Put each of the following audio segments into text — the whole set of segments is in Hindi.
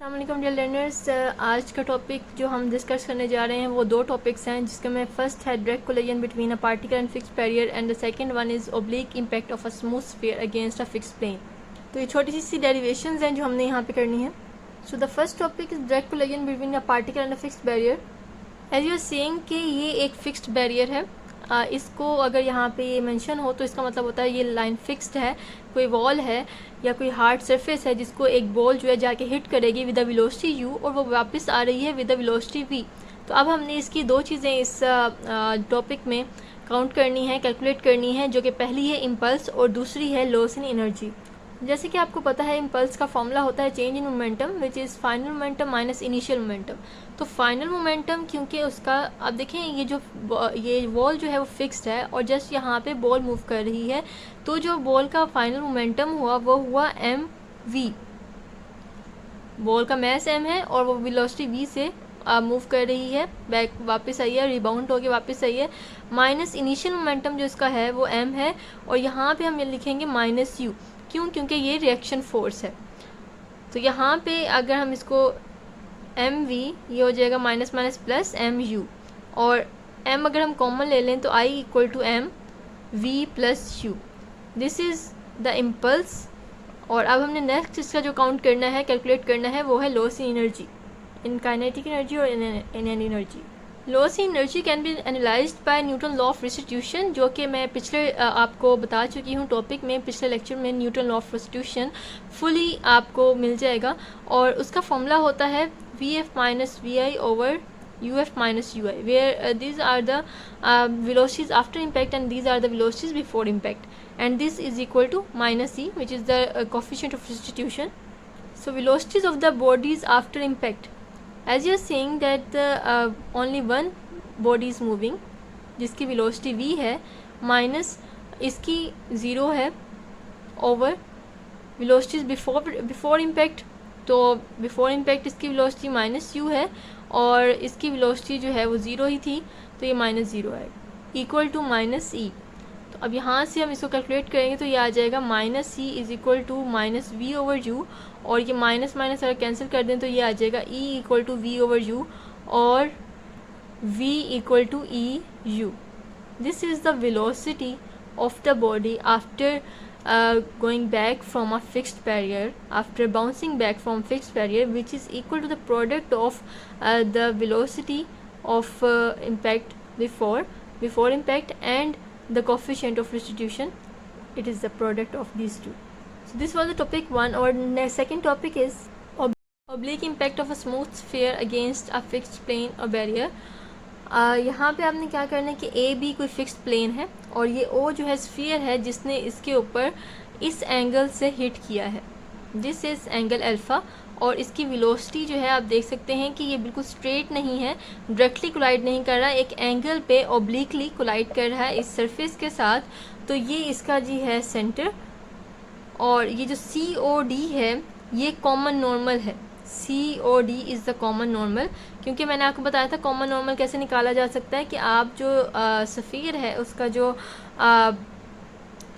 अस्सलाम डियर लर्नर्स, आज का टॉपिक जो हम डिस्कस करने जा रहे हैं वो दो टॉपिक्स हैं, जिसके में फर्स्ट है direct collision between a particle and fixed barrier and the second one is oblique impact of a smooth sphere against a fixed plane. तो ये छोटी सी डेरिवेशंस हैं जो हमने यहाँ पे करनी है। So the first topic is direct collision between a particle and a fixed barrier. As you are saying कि ये एक फिक्स्ड बैरियर है। इसको अगर यहाँ पे ये मेंशन हो तो इसका मतलब होता है ये लाइन फिक्स्ड है, कोई वॉल है या कोई हार्ड सरफेस है जिसको एक बॉल जो है जाके हिट करेगी विद द वेलोसिटी u और वो वापस आ रही है विद द वेलोसिटी v। तो अब हमने इसकी दो चीज़ें इस टॉपिक में काउंट करनी है, कैलकुलेट करनी है, जो कि पहली है इम्पल्स और दूसरी है लॉस इन एनर्जी। जैसे कि आपको पता है इम्पल्स का फॉर्मूला होता है change in momentum which is final momentum minus initial momentum. तो फाइनल मोमेंटम क्योंकि उसका आप देखें ये वॉल जो है वो फिक्स्ड है और जस्ट यहाँ पे बॉल मूव कर रही है, तो जो बॉल का फाइनल मोमेंटम हुआ वो हुआ mv। बॉल का मैस m है और वो वेलोसिटी v से मूव कर रही है, बैक वापस आई है, रिबाउंड होके वापस आई है। माइनस इनिशियल मोमेंटम जो इसका है वो m है और यहाँ पे हम ये लिखेंगे माइनस u। क्यों? क्योंकि ये रिएक्शन फोर्स है। तो यहाँ पे अगर हम इसको एम वी, ये हो जाएगा minus minus plus M U, और m अगर हम कॉमन ले लें तो I equal to M V plus U. This is the impulse. और अब हमने नेक्स्ट इसका जो काउंट करना है, कैलकुलेट करना है, वो है loss in energy, in kinetic energy और in energy. Loss in energy can be analysed by Newton law of restitution, जो कि मैं पिछले आपको बता चुकी हूँ टॉपिक में, पिछले लेक्चर में Newton law of restitution fully आपको मिल जाएगा। और उसका फॉर्मूला होता है V F minus V I over U F minus U I, where these are the velocities after impact and these are the velocities before impact, and this is equal to minus e, which is the coefficient of restitution. So velocities of the bodies after impact, as you are saying that only one body is moving जिसकी velocity v है, माइनस इसकी ज़ीरो है ओवर velocities बिफोर इम्पैक्ट। तो बिफोर इम्पैक्ट इसकी velocity माइनस u है और इसकी velocity जो है वो ज़ीरो ही थी, तो ये माइनस ज़ीरो है, इक्वल टू माइनस ई। अब यहाँ से हम इसको कैलकुलेट करेंगे तो ये आ जाएगा minus C is equal to minus V over U, और ये माइनस माइनस अगर कैंसिल कर दें तो ये आ जाएगा E equal to V over U और V equal to E U. This is the velocity of the body after going back from a fixed barrier, after bouncing back from fixed barrier, which is equal to the product of the velocity of impact before impact and the coefficient of restitution. It is the product of these two. So this was the topic 1. Our second topic is oblique impact of a smooth sphere against a fixed plane or barrier. यहाँ पे आपने क्या करना है कि ए बी कोई फिक्स्ड प्लेन है और ये ओ जो है स्फीयर है जिसने इसके ऊपर इस एंगल से हिट किया है, दिस इज़ एंगल अल्फ़ा, और इसकी वेलोसिटी जो है आप देख सकते हैं कि ये बिल्कुल स्ट्रेट नहीं है, डायरेक्टली कोलाइड नहीं कर रहा, एक एंगल पे ओब्लिकली कोलाइड कर रहा है इस सरफेस के साथ। तो ये इसका जी है सेंटर, और ये जो सी ओ डी है ये कॉमन नॉर्मल है। C O D is the common normal, क्योंकि मैंने आपको बताया था कॉमन नॉर्मल कैसे निकाला जा सकता है कि आप जो सफ़ीर है उसका जो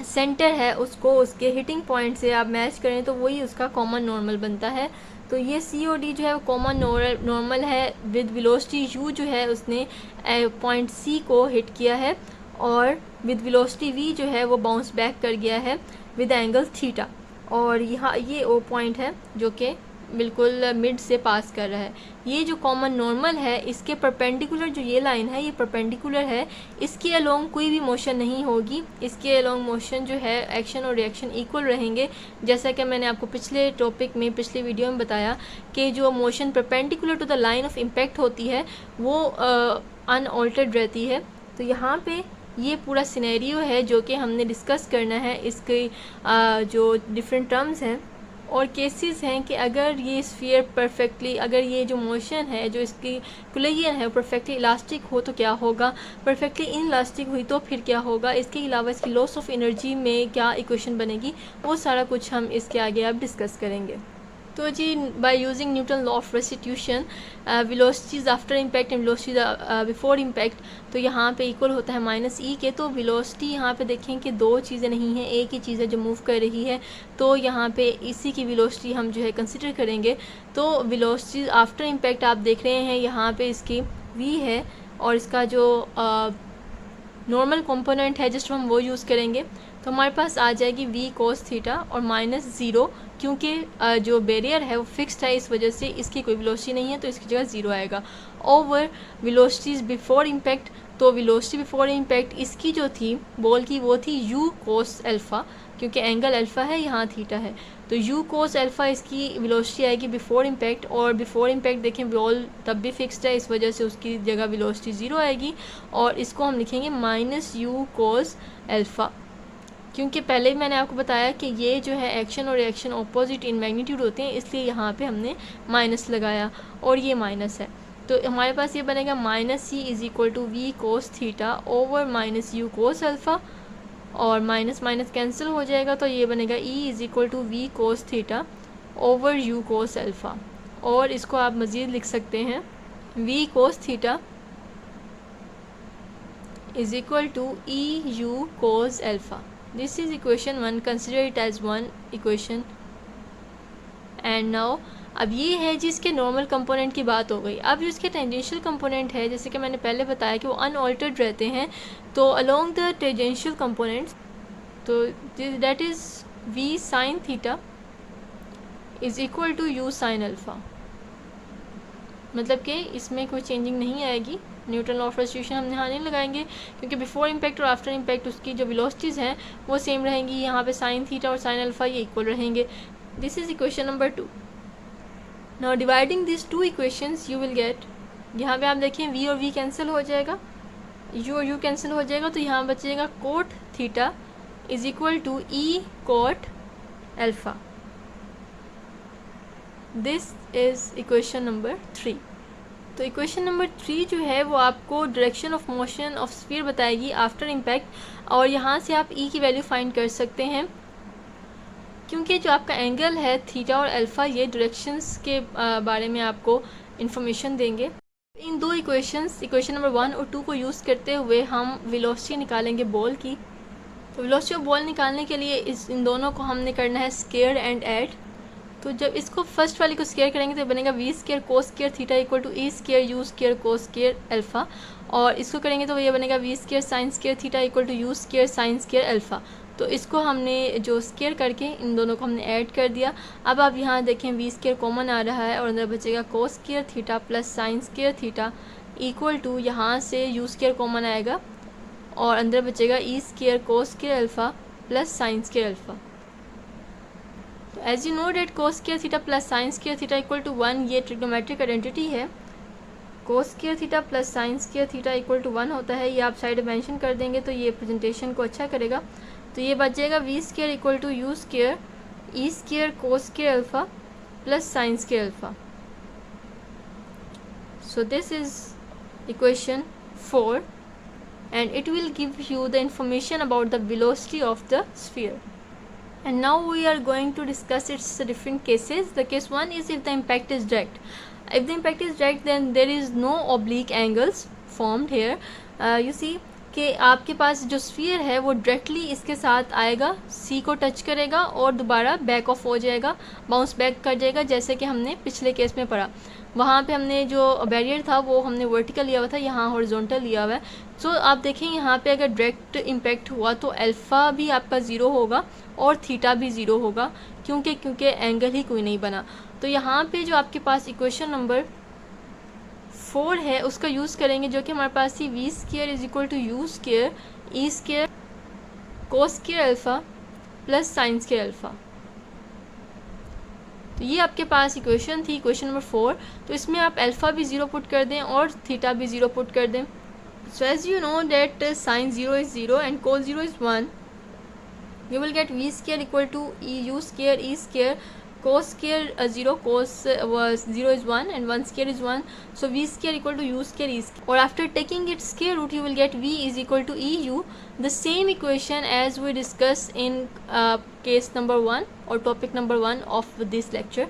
सेंटर है उसको उसके हिटिंग पॉइंट से आप मैच करें तो वही उसका कॉमन नॉर्मल बनता है। तो ये सी ओ डी जो है वो कॉमन नॉर्मल है विद वेलोसिटी यू जो है उसने पॉइंट सी को हिट किया है, और विद वेलोसिटी वी जो है वो बाउंस बैक कर गया है विद एंगल थीटा। और यहाँ ये ओ पॉइंट है जो कि बिल्कुल मिड से पास कर रहा है। ये जो कॉमन नॉर्मल है इसके परपेंडिकुलर जो ये लाइन है ये परपेंडिकुलर है, इसके अलोंग कोई भी मोशन नहीं होगी, इसके अलोंग मोशन जो है एक्शन और रिएक्शन इक्वल रहेंगे। जैसा कि मैंने आपको पिछले टॉपिक में पिछले वीडियो में बताया कि जो motion perpendicular to the line of impact होती है वो अनऑल्टर्ड रहती है। तो यहाँ पे ये पूरा सिनेरियो है जो कि हमने डिस्कस करना है, इसके जो डिफरेंट टर्म्स हैं और केसेस हैं कि अगर ये स्फीयर परफेक्टली, अगर ये जो मोशन है जो इसकी कोलिजन है परफेक्टली इलास्टिक हो तो क्या होगा, परफेक्टली इन इलास्टिक हुई तो फिर क्या होगा, इसके अलावा इसकी लॉस ऑफ एनर्जी में क्या इक्वेशन बनेगी, वो सारा कुछ हम इसके आगे अब डिस्कस करेंगे। तो जी by using Newton law of restitution velocities after impact and velocities before impact, तो यहाँ पे इक्वल होता है माइनस ई के। तो वेलोसिटी यहाँ पे देखें कि दो चीज़ें नहीं हैं, एक ही चीज़ है जो मूव कर रही है, तो यहाँ पे इसी की वेलोसिटी हम जो है कंसिडर करेंगे। तो वेलोसिटीज़ आफ्टर इम्पैक्ट आप देख रहे हैं यहाँ पे इसकी v है, और इसका जो नॉर्मल कंपोनेंट है जस्ट हम वो यूज़ करेंगे, तो हमारे पास आ जाएगी v cos थीटा और माइनस ज़ीरो, क्योंकि जो बैरियर है वो फिक्स्ड है, इस वजह से इसकी कोई वेलोसिटी नहीं है, तो इसकी जगह ज़ीरो आएगा। ओवर वेलोसिटीज़ बिफोर इम्पैक्ट, तो वेलोसिटी बिफोर इम्पैक्ट इसकी जो थी बॉल की वो थी u cos अल्फ़ा, क्योंकि एंगल अल्फ़ा है, यहाँ थीटा है, तो u cos अल्फ़ा इसकी वेलोसिटी आएगी बिफोर इम्पैक्ट। और बिफोर इम्पैक्ट देखें बॉल तब भी फिक्स्ड है, इस वजह से उसकी जगह वेलोसिटी ज़ीरो आएगी, और इसको हम लिखेंगे माइनस u cos अल्फ़ा, क्योंकि पहले भी मैंने आपको बताया कि ये जो है एक्शन और रिएक्शन ऑपोजिट इन मैग्नीट्यूड होते हैं, इसलिए यहाँ पे हमने माइनस लगाया और ये माइनस है। तो हमारे पास ये बनेगा minus C is equal to V cos theta over minus you cos alpha, और माइनस माइनस कैंसिल हो जाएगा, तो ये बनेगा E is equal to V cos theta over U cos alpha. और इसको आप मज़ीद लिख सकते हैं V cos theta is equal to E U cos alpha. This is equation 1, consider it as one equation. And now अब ये है जिसके नॉर्मल कंपोनेंट की बात हो गई। अब जो इसके टेंजेंशियल कंपोनेंट है, जैसे कि मैंने पहले बताया कि वो अनऑल्टर्ड रहते हैं, तो अलोंग द टेंजेंशियल कंपोनेंट्स, तो that is v sin theta is equal to u sin alpha, मतलब कि इसमें कोई चेंजिंग नहीं आएगी। न्यूटन लॉ ऑफ रेस्टिट्यूशन हम यहाँ नहीं लगाएंगे, क्योंकि बिफोर इम्पैक्ट और आफ्टर इम्पैक्ट उसकी जो वेलोसिटीज़ हैं वो सेम रहेंगी। यहाँ पे साइन थीटा और साइन अल्फ़ा ये इक्वल रहेंगे। This is equation number 2। Now dividing this two equations you will get, यहाँ पे आप देखें v और v कैंसिल हो जाएगा, u और u कैंसिल हो जाएगा, तो यहाँ बचेगा cot theta is equal to E cot alpha. This is equation number 3। तो इक्वेशन नंबर 3 जो है वो आपको direction of motion of sphere बताएगी आफ्टर इम्पैक्ट, और यहाँ से आप ई की वैल्यू फाइंड कर सकते हैं, क्योंकि जो आपका एंगल है थीटा और अल्फ़ा ये डायरेक्शंस के बारे में आपको इन्फॉर्मेशन देंगे। इन दो इक्वेशंस, इक्वेशन नंबर 1 और 2 को यूज़ करते हुए हम वेलोसिटी निकालेंगे बॉल की। तो वेलोसिटी ऑफ बॉल निकालने के लिए इन दोनों को हमने करना है स्क्वायर एंड ऐड। तो जब इसको फर्स्ट वाली को स्क्वायर करेंगे तो बनेगा V square cos square theta equal to E square U square cos square alpha, और इसको करेंगे तो ये बनेगा V square sine square theta equal to you square sine square alpha. तो इसको हमने जो स्क्वायर करके इन दोनों को हमने ऐड कर दिया। अब आप यहाँ देखें वी स्क्वायर कॉमन आ रहा है और अंदर बचेगा cos square theta plus sine square theta equal to यहाँ से यू स्क्वायर कॉमन आएगा और अंदर बचेगा E square cos square alpha plus sine square alpha. तो as you know that cos square theta plus sine square theta equal to 1, ये ट्रिग्नोमेट्रिक आइडेंटिटी है। Cos square theta plus sine square theta equal to 1 होता है, ये आप साइड में मेंशन कर देंगे तो ये प्रेजेंटेशन को अच्छा करेगा। तो ये बच जाएगा we square equal to you square E square cos square alpha plus sine square alpha. So this is equation 4 and it will give you the information about the velocity of the sphere. And now we are going to discuss its different cases. The case 1 is if the impact is direct. If the impact is direct, then there is no oblique angles formed here. You see कि आपके पास जो स्फीयर है वो डायरेक्टली इसके साथ आएगा, सी को टच करेगा और दोबारा बैक ऑफ हो जाएगा, बाउंस बैक कर जाएगा, जैसे कि हमने पिछले केस में पढ़ा। वहाँ पे हमने जो बैरियर था वो हमने वर्टिकल लिया हुआ था, यहाँ हॉरिजॉन्टल लिया हुआ है। सो आप देखें यहाँ पे अगर डायरेक्ट इम्पैक्ट हुआ तो अल्फ़ा भी आपका ज़ीरो होगा और थीटा भी ज़ीरो होगा, क्योंकि एंगल ही कोई नहीं बना। तो यहाँ पे जो आपके पास इक्वेशन नंबर 4 है उसका यूज़ करेंगे, जो कि हमारे पास थी v square is equal to you square E square cos square alpha plus sine square alpha. तो ये आपके पास इक्वेशन थी, इक्वेशन नंबर 4। तो इसमें आप अल्फ़ा भी ज़ीरो पुट कर दें और थीटा भी ज़ीरो पुट कर दें। So as you know that sine zero is zero and cos zero is 1, you will get v square equal to u square e square cos square 0 cos was 0 is 1 and 1 square is 1, so v square equal to u square e square, or after taking its square root you will get v is equal to eu, the same equation as we discussed in case number 1 or topic number 1 of this lecture.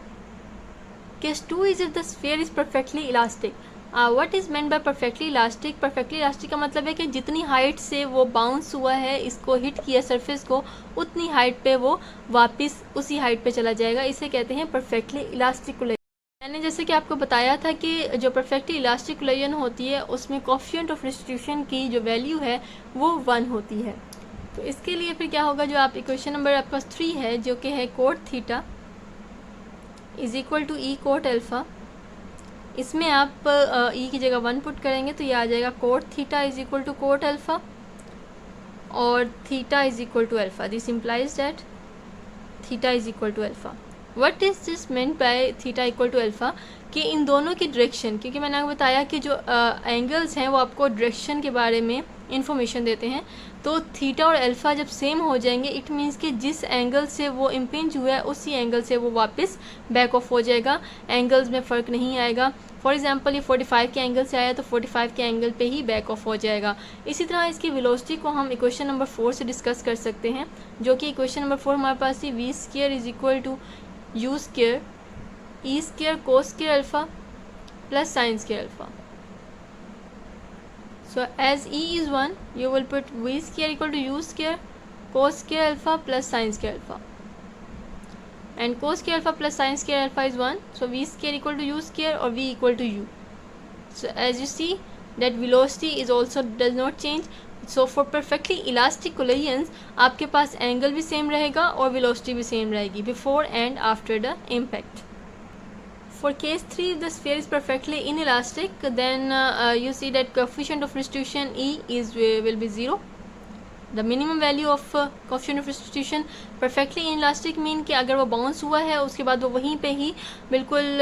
Case 2 is if the sphere is perfectly elastic. What is meant by perfectly elastic? Perfectly elastic का मतलब है कि जितनी हाइट से वो बाउंस हुआ है, इसको हिट किया सरफेस को, उतनी हाइट पे वो वापस उसी हाइट पे चला जाएगा। इसे कहते हैं परफेक्टली इलास्टिक कोलिजन। मैंने जैसे कि आपको बताया था कि जो परफेक्टली इलास्टिक कोलिजन होती है उसमें कोएफिशिएंट ऑफ डिस्ट्रीब्यूशन की जो वैल्यू है वो 1 होती है। तो इसके लिए फिर क्या होगा, जो आप इक्वेशन नंबर आपका 3 है जो कि है cot theta is equal to E cot alpha, इसमें आप ई की जगह 1 पुट करेंगे तो ये आ जाएगा cot theta is equal to cot alpha और theta is equal to alpha. This implies that theta is equal to alpha. What is this meant by theta equal to alpha? कि इन दोनों की डायरेक्शन, क्योंकि मैंने आपको बताया कि जो एंगल्स हैं वो आपको डायरेक्शन के बारे में इंफॉर्मेशन देते हैं। तो थीटा और अल्फ़ा जब सेम हो जाएंगे इट मीन्स कि जिस एंगल से वो इम्पिंज हुआ है उसी एंगल से वो वापस बैक ऑफ हो जाएगा, एंगल्स में फ़र्क नहीं आएगा। फॉर एग्जांपल ये 45 के एंगल से आया तो 45 के एंगल पे ही बैक ऑफ हो जाएगा। इसी तरह इसकी वेलोसिटी को हम इक्वेशन नंबर 4 से डिस्कस कर सकते हैं, जो कि इक्वेशन नंबर 4 हमारे पास थी v square is equal to you square E square cos square alpha plus sine square alpha. So as E is 1, you will put V square equal to U square cos square alpha plus sin square alpha, and cos square alpha plus sin square alpha is 1, so V square equal to U square or V equal to U. So as you see that velocity is also does not change. So for perfectly elastic collisions आपके पास एंगल भी सेम रहेगा और वेलोसिटी भी सेम रहेगी before and after the impact. For case 3, if the sphere is perfectly inelastic, then you see that coefficient of restitution E will be 0. The minimum value of coefficient of restitution perfectly inelastic mean कि अगर वो बाउंस हुआ है उसके बाद वो वहीं पे ही बिल्कुल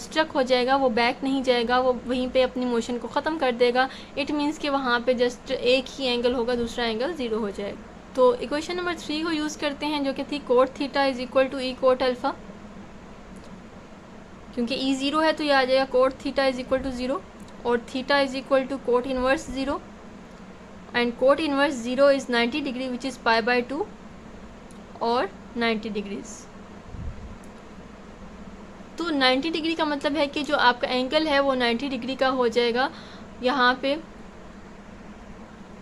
स्ट्रक हो जाएगा, वो बैक नहीं जाएगा, वो वहीं पे अपनी मोशन को ख़त्म कर देगा। इट मीन्स कि वहाँ पे जस्ट एक ही एंगल होगा, दूसरा एंगल 0 हो जाएगा। तो इक्वेशन नंबर 3 को यूज़ करते हैं जो कि थी cot theta is equal to E cot alpha. क्योंकि ई 0 है तो ये आ जाएगा cot theta is equal to 0 और theta is equal to cot inverse 0 and cot inverse 0 is 90 degree which is pi by 2 और 90 डिग्रीज। तो 90 डिग्री का मतलब है कि जो आपका एंगल है वो 90 डिग्री का हो जाएगा। यहाँ पे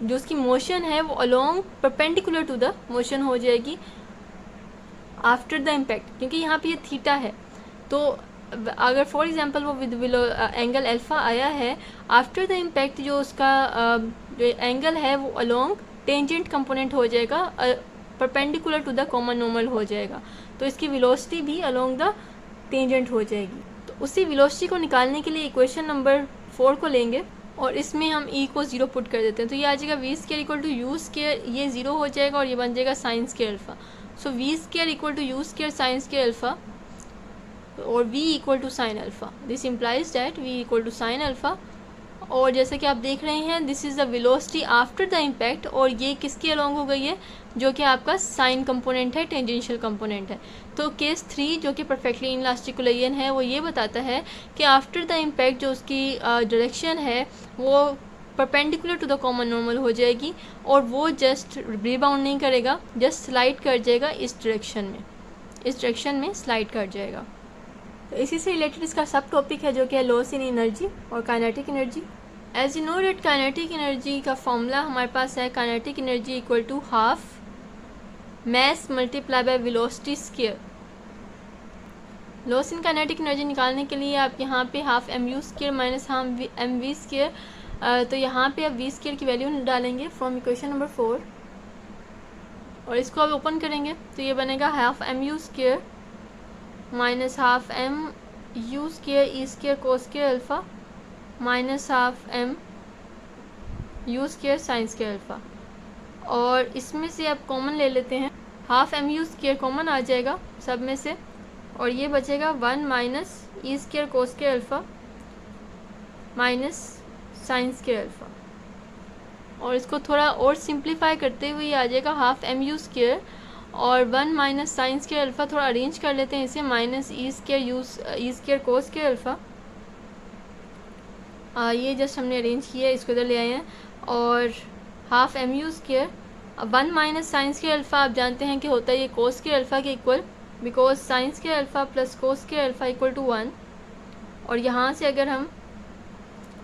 जो उसकी मोशन है वो along perpendicular to the motion हो जाएगी आफ्टर द इम्पैक्ट, क्योंकि यहाँ पे ये थीटा है। तो अगर फॉर एग्जांपल वो विद एंगल अल्फ़ा आया है, आफ्टर द इम्पैक्ट जो उसका जो एंगल है वो अलोंग टेंजेंट कंपोनेंट हो जाएगा, perpendicular to the common normal हो जाएगा। तो इसकी वेलोसिटी भी अलोंग द टेंजेंट हो जाएगी। तो उसी वेलोसिटी को निकालने के लिए इक्वेशन नंबर 4 को लेंगे और इसमें हम ई को 0 पुट कर देते हैं। तो ये आ जाएगा we square equal to you square, ये 0 हो जाएगा और ये बन जाएगा sine square alpha. So v square equal to you square sine square alpha और v equal to sine alpha. This implies that v equal to sine alpha. और जैसे कि आप देख रहे हैं this is the velocity after the impact, और ये किसके अलोंग हो गई है, जो कि आपका साइन कंपोनेंट है, टेंजेंशियल कंपोनेंट है। तो केस 3 जो कि परफेक्टली इनलास्टिक कोलिजन है वो ये बताता है कि आफ्टर द इम्पैक्ट जो उसकी डायरेक्शन है वो perpendicular to the common normal हो जाएगी और वो जस्ट रिबाउंड नहीं करेगा, जस्ट स्लाइड कर जाएगा इस डायरेक्शन में स्लाइड कर जाएगा। तो इसी से रिलेटेड इसका सब टॉपिक है जो कि है लॉस इन एनर्जी और kinetic energy. As you know that kinetic energy का फॉर्मूला हमारे पास है kinetic energy equal to half mass multiply by velocity square. Loss in kinetic energy निकालने के लिए आप यहाँ पे half M you square minus half m v square, तो यहाँ पे आप वी स्क्वायर की वैल्यू डालेंगे फ्रॉम इक्वेशन नंबर 4 और इसको आप ओपन करेंगे तो ये बनेगा half M you square minus half M you square E square cos square alpha minus half M you square sine square alpha. और इसमें से आप कॉमन ले लेते हैं, half M you square common आ जाएगा सब में से और ये बचेगा 1 माइनस ई square cos square alpha minus sine square alpha. और इसको थोड़ा और सिंप्लीफाई करते हुए आ जाएगा हाफ एम यू स्क्वायर और 1 माइनस साइन स्क्वायर अल्फ़ा, थोड़ा अरेंज कर लेते हैं इसे, माइनस ई स्क्वायर कोस स्क्वायर अल्फ़ा। ये जस्ट हमने अरेंज किया है, इसको इधर ले आए हैं और half M you square 1 minus sine square alpha आप जानते हैं कि होता है ये कोस स्क्वायर अल्फ़ा के equal, because sine square alpha plus cos square alpha equal to 1। और यहाँ से अगर हम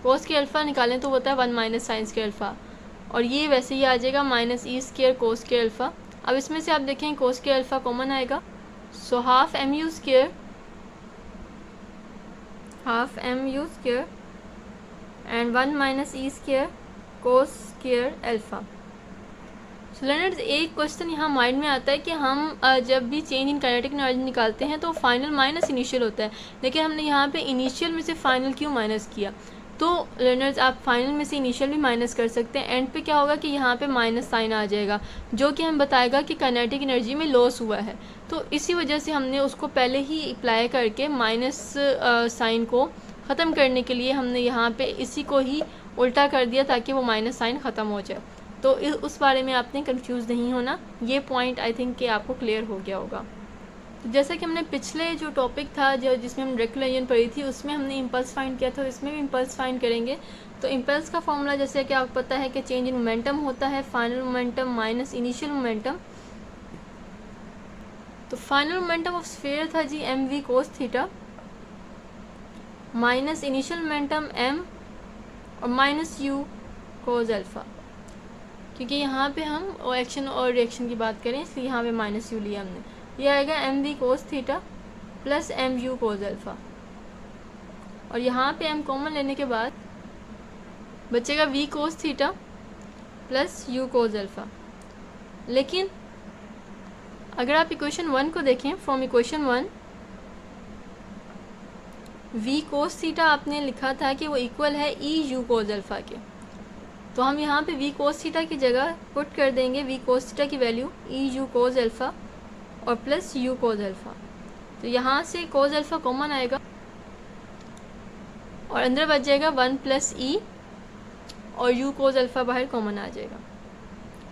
कोस के अल्फ़ा निकालें तो होता है 1 माइनस साइन स्क्वायर अल्फ़ा, और ये वैसे ही आ जाएगा माइनस ई स्क्वायर कोस के अल्फ़ा। अब इसमें से आप देखें कोस के अल्फ़ा कॉमन आएगा, so half M you square and 1 minus E square cos square alpha. So learners, एक क्वेश्चन यहाँ माइंड में आता है कि हम जब भी चेंज इन काइनेटिक एनर्जी निकालते हैं तो फाइनल माइनस इनिशियल होता है, लेकिन हमने यहाँ पे इनिशियल में से फाइनल क्यों माइनस किया? तो लर्नर्स, आप फाइनल में से इनिशियल भी माइनस कर सकते हैं। एंड पे क्या होगा कि यहाँ पे माइनस साइन आ जाएगा, जो कि हम बताएगा कि काइनेटिक एनर्जी में लॉस हुआ है। तो इसी वजह से हमने उसको पहले ही अप्लाई करके माइनस साइन को ख़त्म करने के लिए हमने यहाँ पे इसी को ही उल्टा कर दिया ताकि वो माइनस साइन ख़त्म हो जाए। तो उस बारे में आपने कंफ्यूज नहीं होना, ये पॉइंट आई थिंक कि आपको क्लियर हो गया होगा। तो जैसा कि हमने पिछले जो टॉपिक था जो जिसमें हम डायरेक्ट रिलेशन पढ़ी थी उसमें हमने इम्पल्स फाइंड किया था, इसमें भी इम्पल्स फाइंड करेंगे। तो इम्पल्स का फॉर्मूला जैसे कि आपको पता है कि चेंज इन मोमेंटम होता है, final momentum minus initial momentum. तो फाइनल मोमेंटम ऑफ स्फीयर था जी m v cos theta minus initial momentum m और माइनस यू कोस अल्फ़ा, क्योंकि यहाँ पे हम एक्शन और रिएक्शन की बात करें इसलिए यहाँ पे माइनस यू लिया हमने। ये आएगा m v cos theta plus M u cos alpha, और यहाँ पे एम कॉमन लेने के बाद बचेगा v cos theta plus u cos alpha. लेकिन अगर आप इक्वेशन 1 को देखें, from equation 1 v cos theta आपने लिखा था कि वो इक्वल है ई यू कोस अल्फ़ा के, तो हम यहाँ पे वी कोस थीटा की जगह पुट कर देंगे वी कोस थीटा की वैल्यू ई यू कोस अल्फ़ा और प्लस यू कोस अल्फ़ा। तो यहाँ से कोस अल्फ़ा कॉमन आएगा और अंदर बच जाएगा 1 प्लस ई और यू कोस अल्फ़ा बाहर कॉमन आ जाएगा।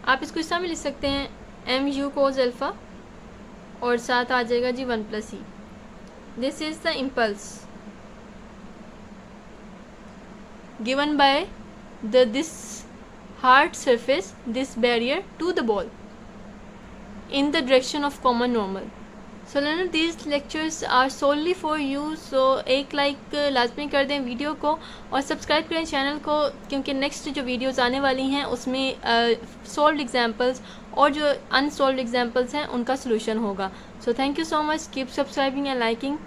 आप इसको इस तरह भी लिख सकते हैं एम यू कोस अल्फ़ा और साथ आ जाएगा जी 1 plus E. This is the impulse given by this hard surface, this barrier to the ball in the direction of common normal. So learner, these lectures are solely for you, so एक लाइक लाजमी कर दें वीडियो को और सब्सक्राइब करें चैनल को, क्योंकि नेक्स्ट जो वीडियोस आने वाली हैं उसमें सॉल्व्ड एग्जांपल्स और जो अनसॉल्व्ड एग्जांपल्स हैं उनका सलूशन होगा। So thank you so much, keep subscribing and liking.